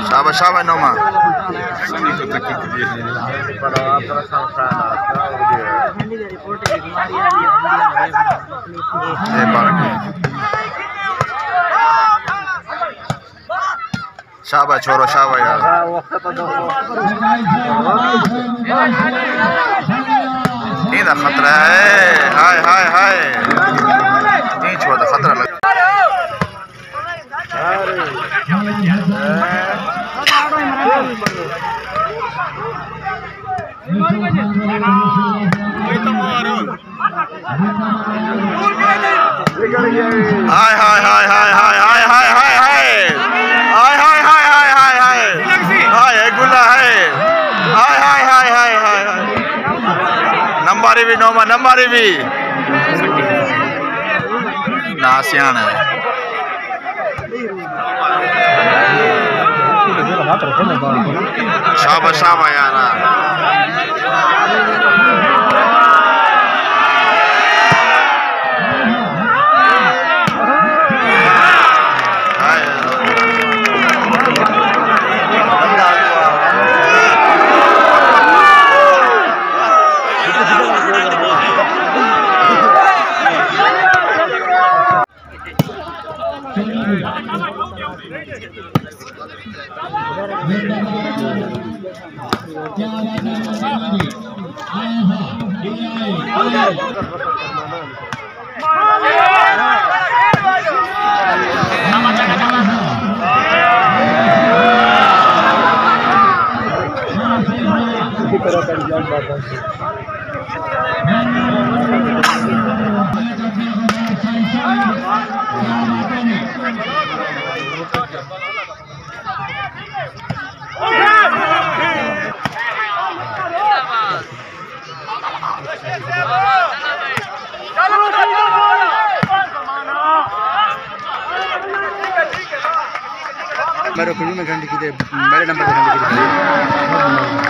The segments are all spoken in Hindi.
शाबाश शाबाश नोमा शाबाश छोरो शाबाश यार इधर खतरा है हाय हाय हाय नहीं छोड़ा खतरा लग हाय हाय हाय हाय हाय हाय हाय हाय हाय हाय हाय हाय हाय हाय हाय हाय गुल्ला है हाय हाय हाय हाय हाय नंबरी भी नोमा नंबरी भी नासियान है शाबाश शाबाश यार बारो फिल्म में घंटे की बड़े नंबर पे घंटे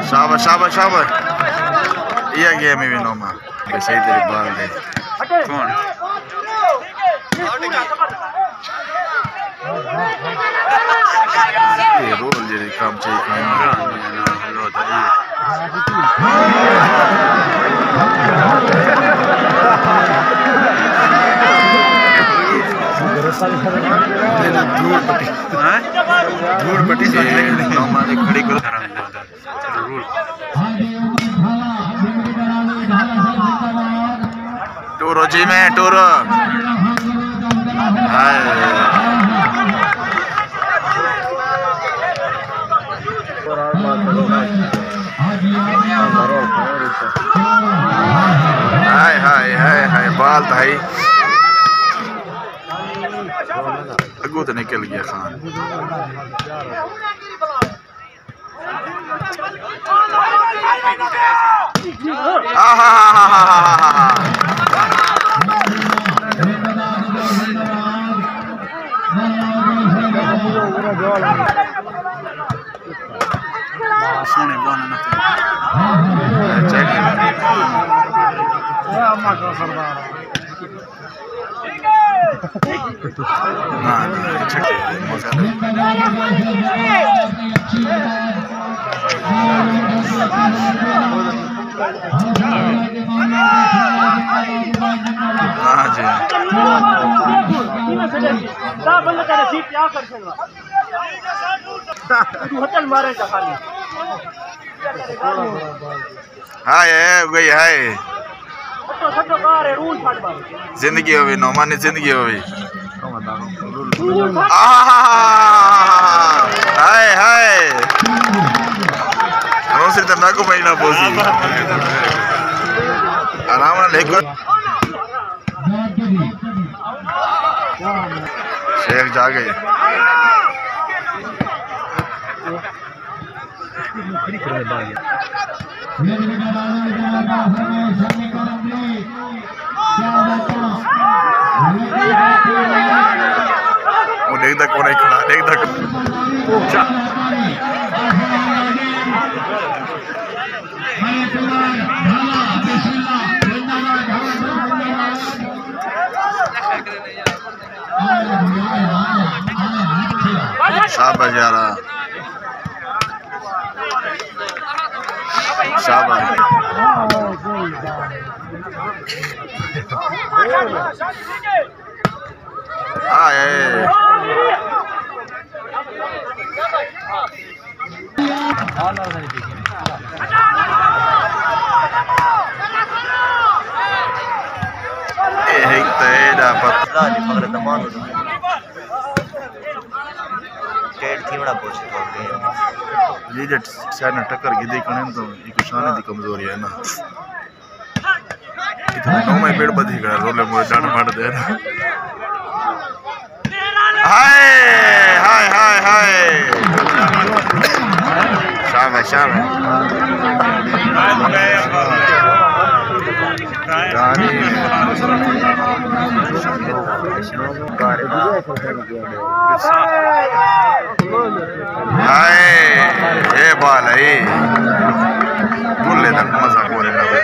शाबाश शाबाश शाबाश ये गेम में नोमा सही तेरी बाल दे कौन ये रोल जेरी काम चाहिए काम ना लो ताई धूड़ पट्टी से नोमा ने खड़ी कर टूरो जी में टूरो हाय हाय हाय हाय बाल भाई अगू तो निकल गया खान सोने बोलना ना चेक ना चेक मजा हाँ जी बंद कर सीट क्या कर सकता होटल मारे खाली हाय गई हाय जिंदगी होगी नौमानी जिंदगी होगी हाय हाय सिर्फ नाको महीना पोसी आराम ना लेकर शेख जा गए वो देखता कौन है खड़ा देखता शाबाश यारा शाबाश आए एक तेरा पता नहीं पकड़े तमाम टेड थी बड़ा पोस्ट हो गए ये जट शायद टक्कर की देखने तो एक शान दी कमजोरी है ना इतना नौ में पेड़ बधी गया रोले मोए जान मार दे हाय हाय हाय हाय शाबाश शाबाश हाय ये बाल है बोले तक मजा हो रहा है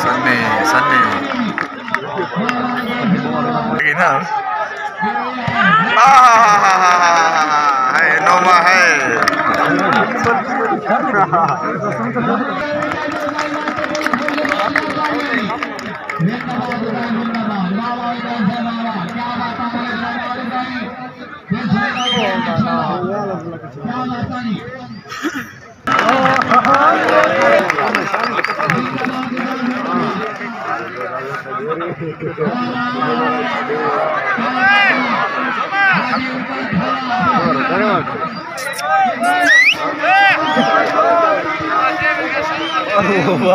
सन्ने सन्ने ना है नोमा है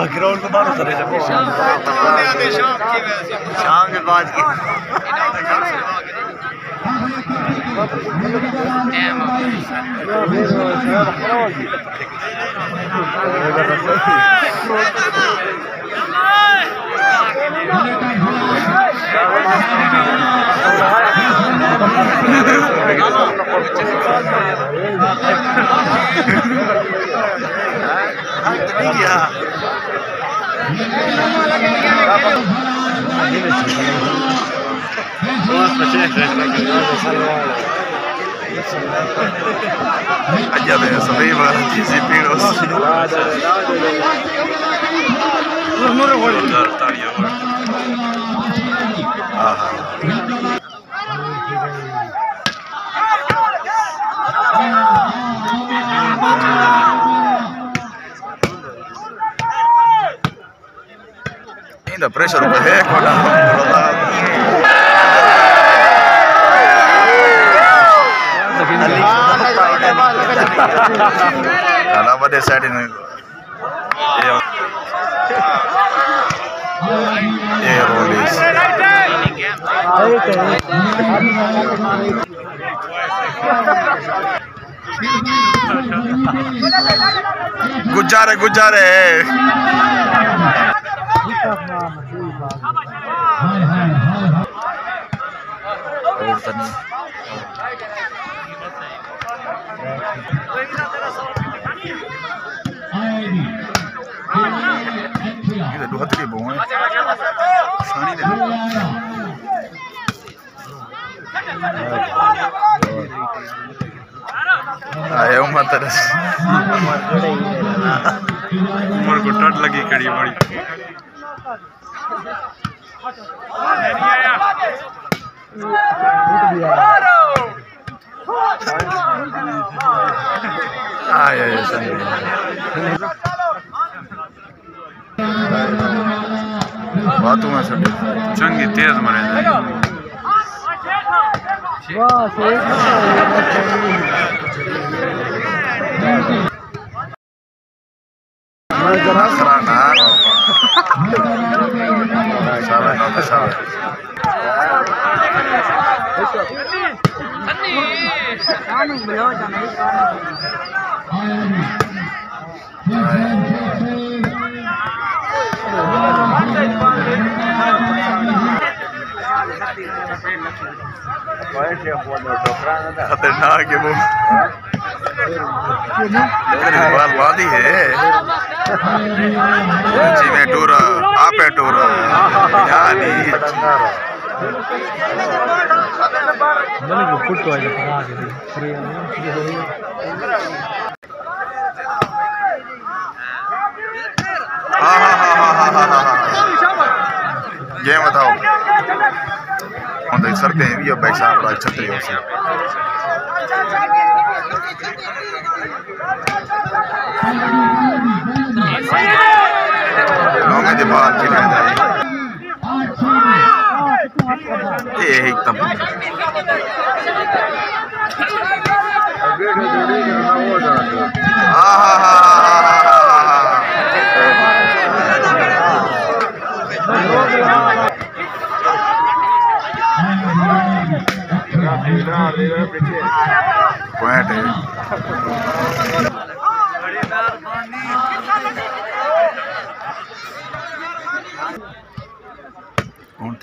ग्राउंड को मारो सर शाम के बाद Allá de arriba, disciplinos. No recuerdo. Está bien. Ajá. Ainda pressure o recorde. Kalau pada saat ini, rolis. Gujare. Ini dua tadi bom. Sani deh. Ayo mata das. Umur को टट लगी कड़ी बड़ी. Ay, बातों में सटे चंगी तेज मरे खतरनाक है वो बाल वादी है जी में टूरा आप है टूरा यानी ये बताओ हम देख सकते हैं ये बैग साहब बड़ा छतरी हो से लोग के बाल की रहता है ये एकदम पॉइंट है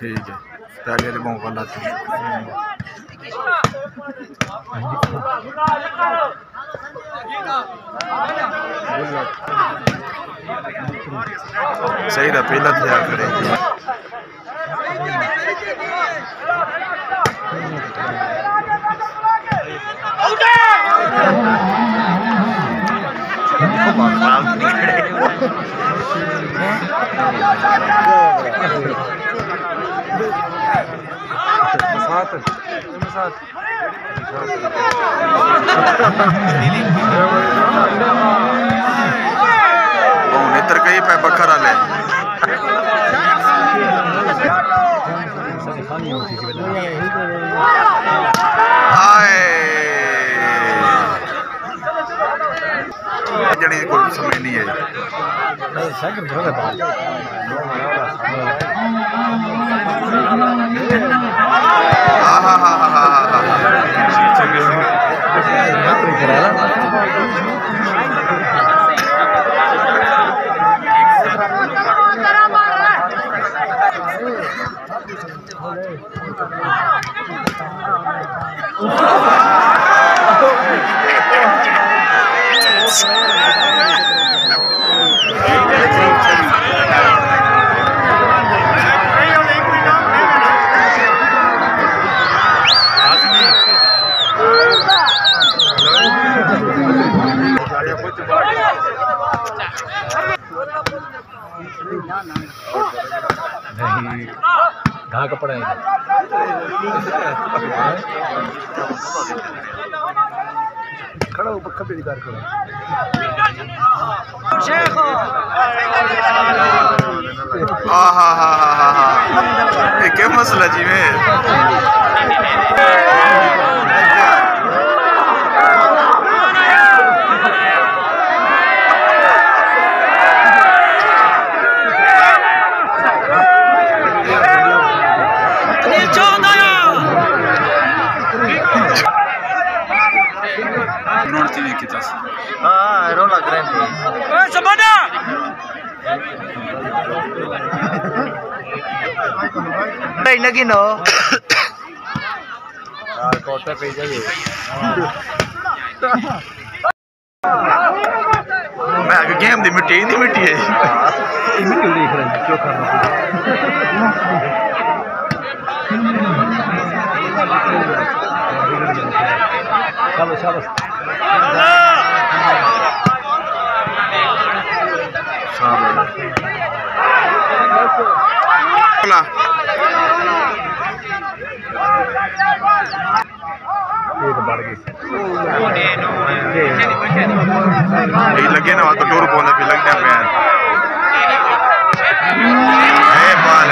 ठीक है पहले तो मौका लाते सही था पहला तैयार करेंगे नेत्र कहीं पे बखरा ले जड़ी कोई समय नहीं है हाँ कहाँ कपड़ा है खड़ा हो पक्का पे अधिकार करो ये क्या मसला जी में rola grande Sabana Đây nó kia nó có tay पे जाइए मैं आगे गेम दी मिट्टी है मिट्टी देख रहे हैं क्यों करना शाबाश शाबाश लगे ना तो टूर पौने पे लगने पे बाल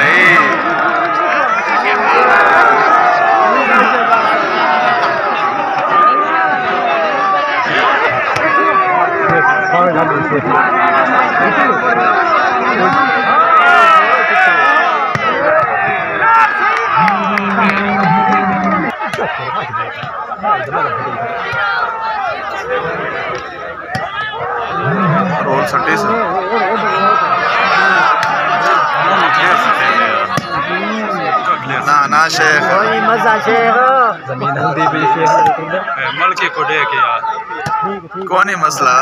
रोल सटे से ना शेख कोई मजा शेख जमीन हल्दी भी शेख मल के कोडे के यार कौन है मसला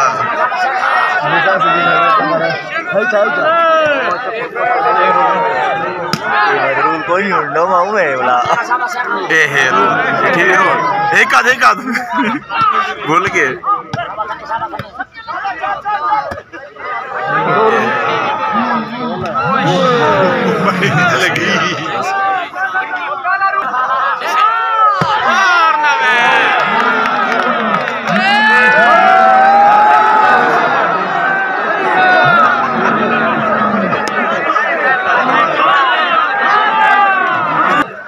रूल कोई नहीं नो माऊ है बोला ए है रूल ठीक है एक आध बोल के लगी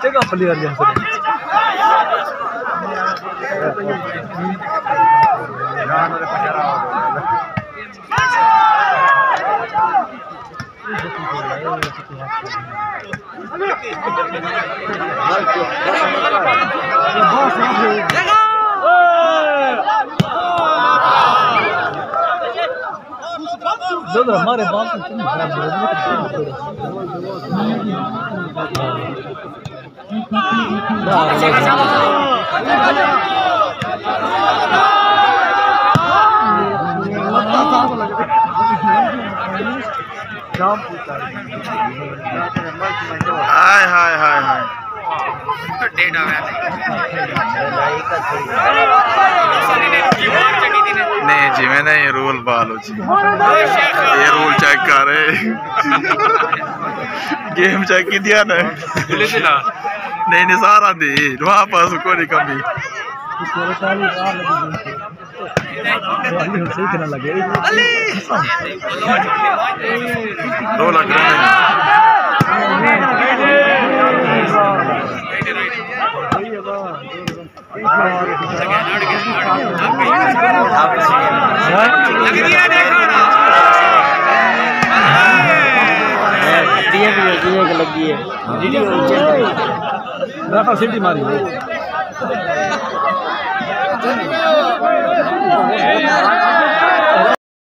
जगह प्लेयर यहाँ से हमारे बाल हाय हाय हाय हाय नहीं जी मैंने ये रूल बालो जी ये रूल चेक कर रहे गेम चेक की दिया ना नहीं सारा दी वहाँ पास कोई कमी दो लग रहे हैं लगी है सिटी मारी